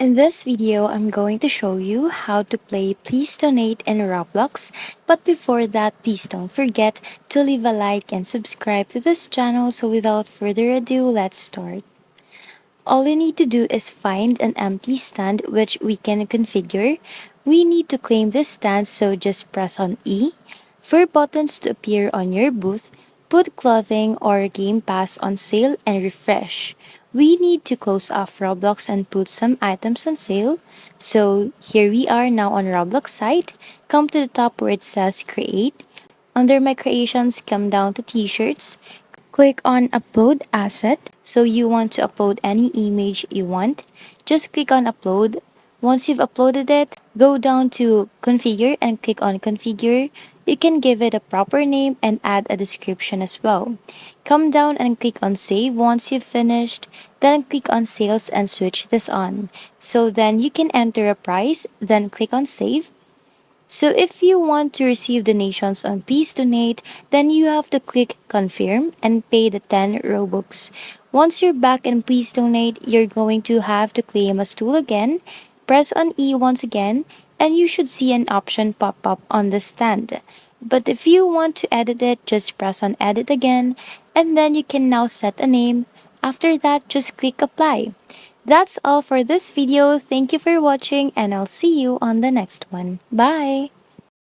In this video, I'm going to show you how to play Please Donate in Roblox. But before that, please don't forget to leave a like and subscribe to this channel. So without further ado, let's start. All you need to do is find an empty stand which we can configure. We need to claim this stand, so just press on E. For buttons to appear on your booth, put clothing or game pass on sale and refresh. We need to close off Roblox and put some items on sale. So here we are now on Roblox site. Come to the top where it says create. Under my creations, come down to t-shirts. Click on upload asset. So you want to upload any image you want. Just click on upload. Once you've uploaded it, go down to configure and click on configure. You can give it a proper name and add a description as well. Come down and click on save once you've finished. Then click on sales and switch this on. So then you can enter a price, then click on save. So if you want to receive donations on Please Donate, then you have to click confirm and pay the 10 Robux. Once you're back in Please Donate, you're going to have to claim a stool again. Press on E once again, and you should see an option pop up on the stand. But if you want to edit it, just press on edit again, and then you can now set a name. After that, just click apply. That's all for this video. Thank you for watching, and I'll see you on the next one. Bye!